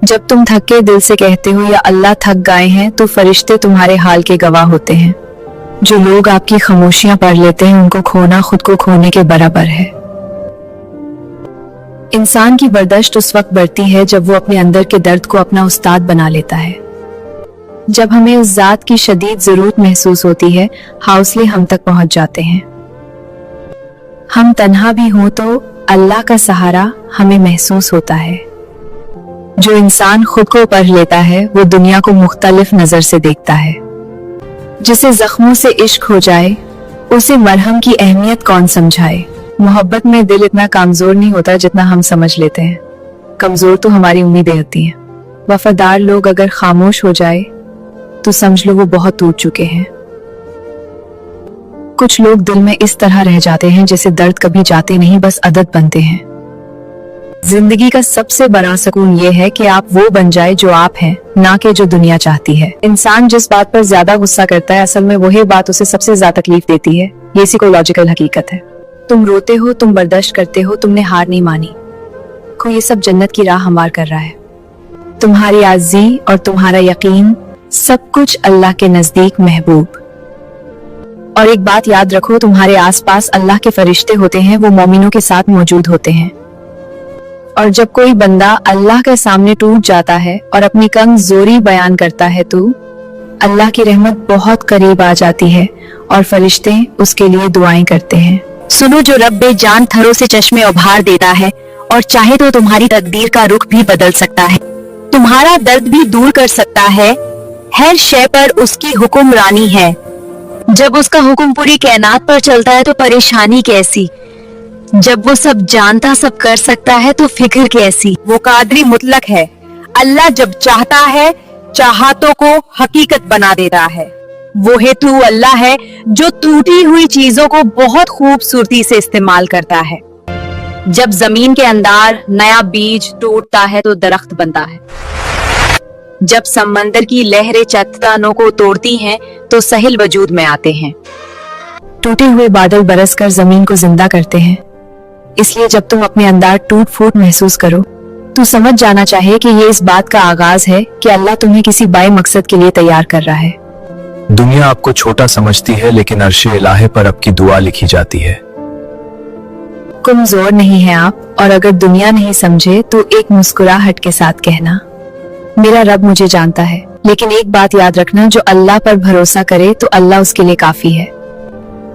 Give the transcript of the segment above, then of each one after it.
जब तुम थक के दिल से कहते हो या अल्लाह थक गए हैं, तो फरिश्ते तुम्हारे हाल के गवाह होते हैं। जो लोग आपकी खामोशियां पढ़ लेते हैं, उनको खोना खुद को खोने के बराबर है। इंसान की बर्दाश्त उस वक्त बढ़ती है जब वो अपने अंदर के दर्द को अपना उस्ताद बना लेता है। जब हमें उस जात की शदीद जरूरत महसूस होती है, हौसले हम तक पहुंच जाते हैं। हम तन्हा भी हों तो अल्लाह का सहारा हमें महसूस होता है। जो इंसान खुद को पढ़ लेता है, वो दुनिया को मुख्तलिफ नजर से देखता है। जिसे जख्मों से इश्क हो जाए, उसे मरहम की अहमियत कौन समझाए। मोहब्बत में दिल इतना कमजोर नहीं होता जितना हम समझ लेते हैं। कमजोर तो हमारी उम्मीदें होती हैं। वफादार लोग अगर खामोश हो जाए तो समझ लो वो बहुत टूट चुके हैं। कुछ लोग दिल में इस तरह रह जाते हैं जैसे दर्द कभी जाते नहीं, बस आदत बनते हैं। जिंदगी का सबसे बड़ा सुकून ये है कि आप वो बन जाए जो आप हैं, ना कि जो दुनिया चाहती है। इंसान जिस बात पर ज्यादा गुस्सा करता है, असल में वही बात उसे सबसे ज्यादा तकलीफ देती है। ये साइकोलॉजिकल हकीकत है। तुम रोते हो, तुम बर्दाश्त करते हो, तुमने हार नहीं मानी। को ये सब जन्नत की राह हमार कर रहा है। तुम्हारी आज़ी और तुम्हारा यकीन, सब कुछ अल्लाह के नजदीक महबूब। और एक बात याद रखो, तुम्हारे आसपास अल्लाह के फरिश्ते होते हैं, वो मोमिनों के साथ मौजूद होते हैं। और जब कोई बंदा अल्लाह के सामने टूट जाता है और अपनी कमजोरी बयान करता है, तो अल्लाह की रहमत बहुत करीब आ जाती है और फरिश्ते उसके लिए दुआएं करते हैं। सुनो, जो रब्बे जान थरों से चश्मे उभार देता है और चाहे तो तुम्हारी तकदीर का रुख भी बदल सकता है, तुम्हारा दर्द भी दूर कर सकता है। हर शय पर उसकी हुक्मरानी है। जब उसका हुक्म पूरी कायनात पर चलता है तो परेशानी कैसी। जब वो सब जानता सब कर सकता है तो फिक्र कैसी। वो कादरी मुतलक है। अल्लाह जब चाहता है, चाहतों को हकीकत बना देता है। वो हेतु अल्लाह है जो टूटी हुई चीजों को बहुत खूबसूरती से इस्तेमाल करता है। जब जमीन के अंदर नया बीज टूटता है तो दरख्त बनता है। जब समंदर की लहरें चट्टानों को तोड़ती हैं तो सहिल वजूद में आते हैं। टूटे हुए बादल बरसकर जमीन को जिंदा करते हैं। इसलिए जब तुम अपने अंदर टूट फूट महसूस करो, तो समझ जाना चाहिए कि ये इस बात का आगाज है कि अल्लाह तुम्हें किसी बाई मकसद के लिए तैयार कर रहा है। दुनिया आपको छोटा समझती है, लेकिन अर्शे इलाहे पर आपकी दुआ लिखी जाती है। कमजोर नहीं है आप, और अगर दुनिया नहीं समझे तो एक मुस्कुराहट के साथ कहना, मेरा रब मुझे जानता है। लेकिन एक बात याद रखना, जो अल्लाह पर भरोसा करे तो अल्लाह उसके लिए काफी है।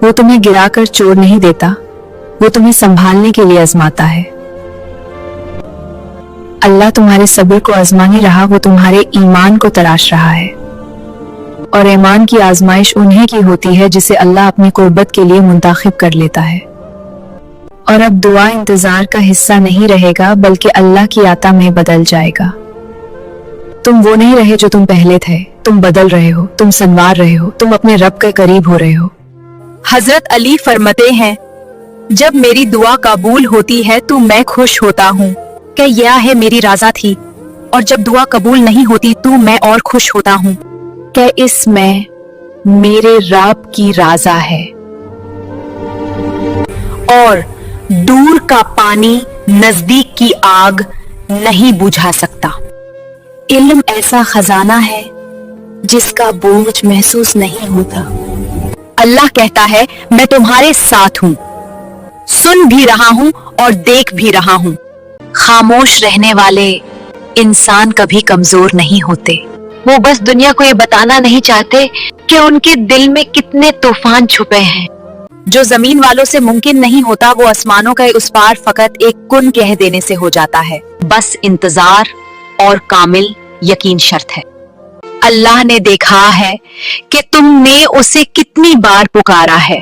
वो तुम्हें गिराकर चोर नहीं देता, वो तुम्हें संभालने के लिए आजमाता है। अल्लाह तुम्हारे सब्र को आजमा नहीं रहा, वो तुम्हारे ईमान को तराश रहा है। और ईमान की आजमाइश उन्हीं की होती है जिसे अल्लाह अपनी कुर्बत के लिए मुंतखब कर लेता है। और अब दुआ इंतजार का हिस्सा नहीं रहेगा, बल्कि अल्लाह की आता में बदल जाएगा। तुम वो नहीं रहे जो तुम पहले थे। तुम बदल रहे हो, तुम संवार रहे हो, तुम अपने रब के करीब हो रहे हो। हजरत अली फरमाते हैं, जब मेरी दुआ कबूल होती है तो मैं खुश होता हूँ कि यह है मेरी राजा थी, और जब दुआ कबूल नहीं होती तो मैं और खुश होता हूँ कि इसमें मेरे रब की राजा है। और दूर का पानी नजदीक की आग नहीं बुझा सकता। इल्म ऐसा खजाना है जिसका बोझ महसूस नहीं होता। अल्लाह कहता है, मैं तुम्हारे साथ हूँ, सुन भी रहा हूँ और देख भी रहा हूँ। खामोश रहने वाले इंसान कभी कमजोर नहीं होते। वो बस दुनिया को ये बताना नहीं चाहते कि उनके दिल में कितने तूफान छुपे हैं। जो जमीन वालों से मुमकिन नहीं होता, वो आसमानों का उस पार फकत एक कुन कह देने से हो जाता है। बस इंतजार और कामिल यकीन शर्त है। अल्लाह ने देखा है कि तुमने उसे कितनी बार पुकारा है।